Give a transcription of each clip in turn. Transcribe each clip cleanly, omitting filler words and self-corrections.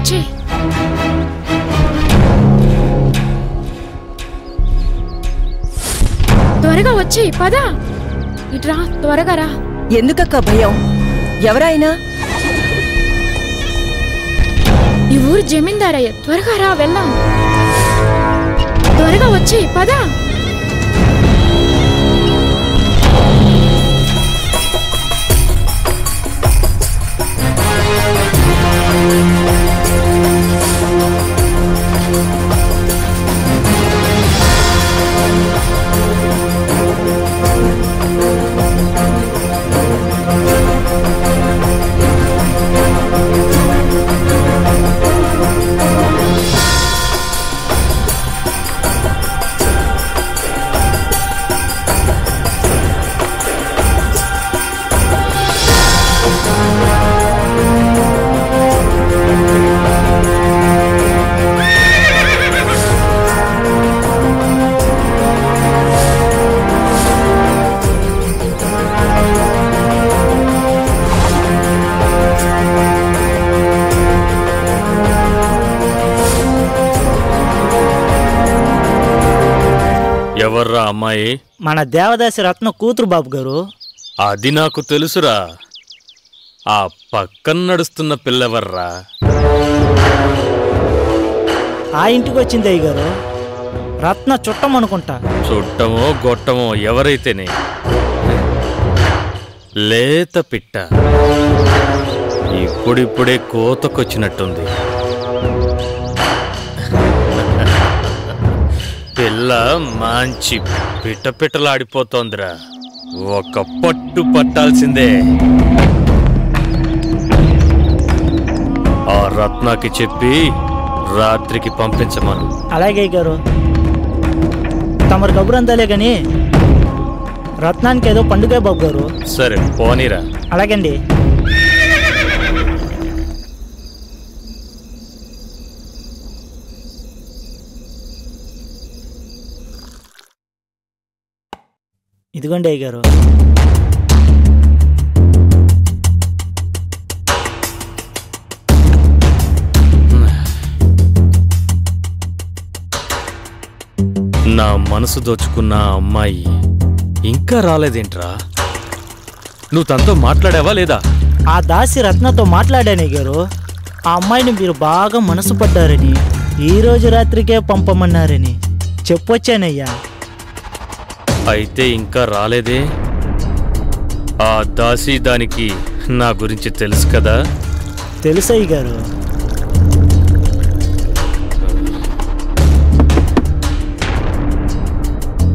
వచ్చే. త్వరగా వచ్చే, పదా. ఇట్రా, త్వరగా రా. ఎందుకక్క భయం? ఎవరైనా? ఈ ఊరు జమీందారయ్య. త్వరగా రా, వెళ్దాం. త్వరగా వచ్చే, పదా. ఎవర్రా అమ్మాయి? మన దేవదాసి రత్న కూతురు బాబు గారు. అది నాకు తెలుసురా. ఆ పక్కన నడుస్తున్న పిల్లెవర్రా? ఆ ఇంటికి వచ్చింది అయ్య గారు. రత్న చుట్టం అనుకుంటా. చుట్టమో గొట్టమో ఎవరైతేనే, లేత పిట్ట ఇప్పుడిప్పుడే కోతకొచ్చినట్టుంది. పిల్ల మంచి పిట్టపిట్టలాడిపోతోందిరా. ఒక పట్టు పట్టాల్సిందే. ఆ రత్నాకి చెప్పి రాత్రికి పంపించమను. అలాగే గారు. తమరు కబురంతాలే గాని రత్నానికి ఏదో పండుగ బాబు గారు. సరే పోనీరా. అలాగండి. ఇదిగోండి అయ్య గారు. నా మనసు దోచుకున్న అమ్మాయి ఇంకా రాలేదేంట్రా? నువ్వు తనతో మాట్లాడావా లేదా? ఆ దాసి రత్నతో మాట్లాడానయ్య గారు. ఆ అమ్మాయిని మీరు బాగా మనసు పడ్డారని, ఈరోజు రాత్రికే పంపమన్నారని చెప్పొచ్చానయ్యా. అయితే ఇంకా రాలేదే? ఆ దాసి దానికి నా గురించి తెలుసు కదా? తెలుసయ్య గారు.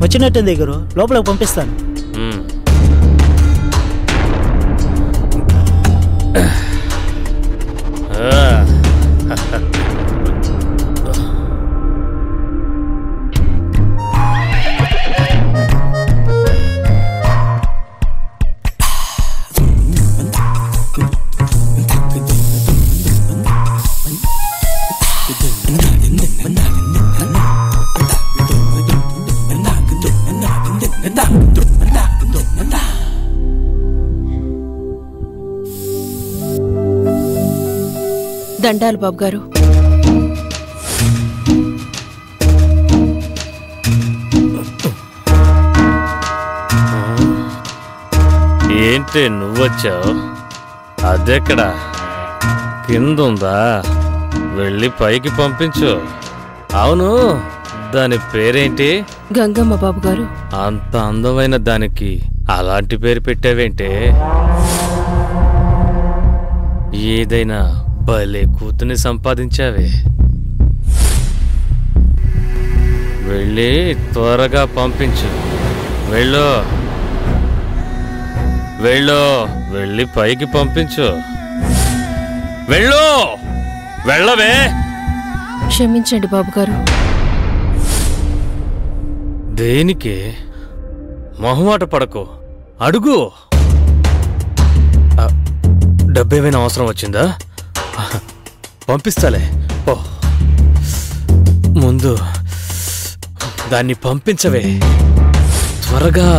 వచ్చినట్టుంది గారు. లోపలికి పంపిస్తాను. దండాలు బాబు గారు. ఏంటి నువ్వొచ్చావు? అదెక్కడా? కిందుందా? వెళ్ళి పైకి పంపించు. అవును, దాని పేరేంటి? గంగమ్మ బాబు గారు. అంత అందమైన దానికి అలాంటి పేరు పెట్టావేంటే? ఏదైనా భలే కూతుని సంపాదించావే. వెళ్ళి త్వరగా పంపించు. వెళ్ళు వెళ్ళు, వెళ్ళి పైకి పంపించు. వెళ్ళు, వెళ్ళవే. క్షమించండి బాబు గారు. దేనికి మొహమాట పడకు, అడుగు. డబ్బేమైనా అవసరం వచ్చిందా? పంపిస్తాలే. ఓ, ముందు దాన్ని పంపించవే త్వరగా.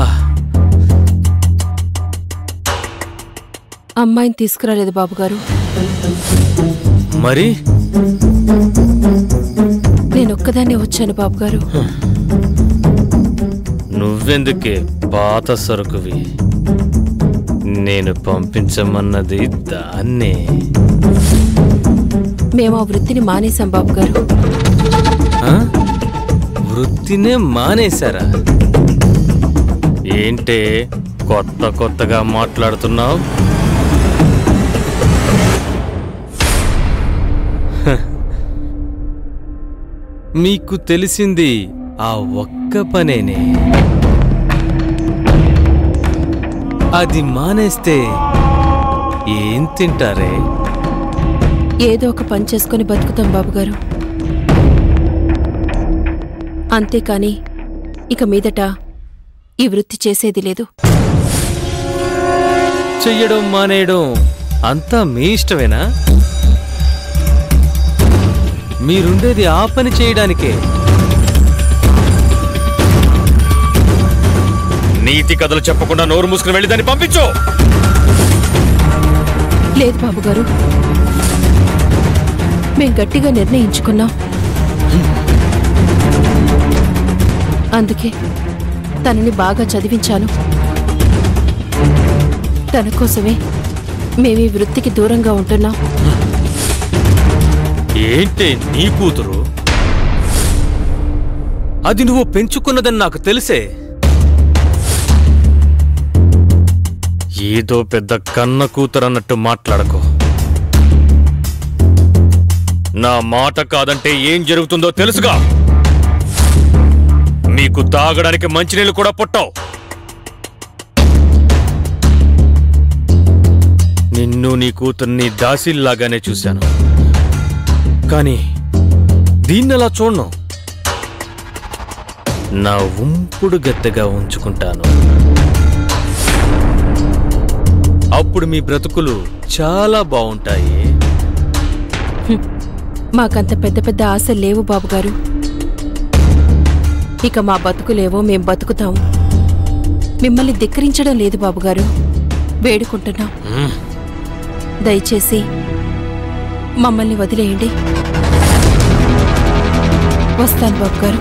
అమ్మాయిని తీసుకురాలేదు బాబుగారు. మరి నేనొక్కదాన్నే వచ్చాను బాబుగారు. నువ్వెందుకే పాత సరుకువి? నేను పంపించమన్నది దాన్నే. మేము ఆ వృత్తిని మానేశాం బాబుగారు. వృత్తినే మానేశారా? ఏంటే కొత్తగా మాట్లాడుతున్నావు? మీకు తెలిసింది ఆ ఒక్క పనేనే. అది మానేస్తే ఏం తింటారే? ఏదో ఒక పని చేసుకుని బతుకుతాం బాబుగారు. అంతేకాని ఇక మీదట ఈ వృత్తి చేసేది లేదు. చెయ్యడం మానేయడం అంతా మీ ఇష్టమేనా? మీరుండేది ఆ పని చేయడానికే. నీతి కథలు చెప్పకుండా నోరు మూసుకుని వెళ్ళి దాన్ని పంపించు. లేదు బాబుగారు, మేం గట్టిగా నిర్ణయించుకున్నాం. అందుకే తనని బాగా చదివించాను. తన కోసమే మేమీ వృత్తికి దూరంగా ఉంటున్నాం. ఏంటే నీ కూతురు? అది నువ్వు పెంచుకున్నదని నాకు తెలిసే. ఏదో పెద్ద కన్న కూతురు అన్నట్టు మాట్లాడకు. నా మాట కాదంటే ఏం జరుగుతుందో తెలుసుగా. మీకు తాగడానికి మంచినీళ్ళు కూడా పుట్టావు. నిన్ను నీ కూతుర్ని దాసిల్లాగానే చూశాను, కానీ దీన్నలా చూడను. నా ఉంపుడు గత్తెగా ఉంచుకుంటాను. అప్పుడు మీ బ్రతుకులు చాలా బాగుంటాయి. మాకంత పెద్ద పెద్ద ఆశలు లేవు బాబుగారు. ఇక మా బతుకులేవో మేం బతుకుతాము. మిమ్మల్ని ధిక్కరించడం లేదు బాబుగారు, వేడుకుంటున్నాం. దయచేసి మమ్మల్ని వదిలేయండి. వస్తాను బాబుగారు.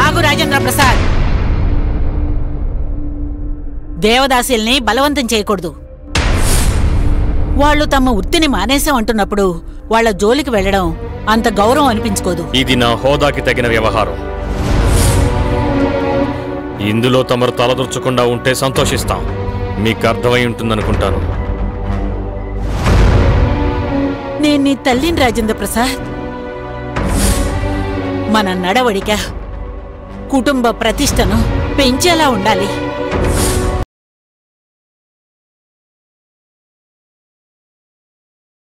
ఆగు రాజేంద్ర ప్రసాద్. దేవదాసుల్ని బలవంతం చేయకూడదు. వాళ్ళు తమ వృత్తిని మానేసామంటున్నప్పుడు వాళ్ళ జోలికి వెళ్లడం అంత గౌరవం అనిపించుకోదు. ఇది నా హోదాకి తగిన వ్యవహారం. ఇందులో తమరు తలదూర్చకుండా ఉంటే సంతోషిస్తాం. మీకు అర్థమై ఉంటుందనుకుంటాను. నేను నీ తల్లిని రాజేంద్ర ప్రసాద్. మన నడవడిక కుటుంబ ప్రతిష్టను పెంచేలా ఉండాలి.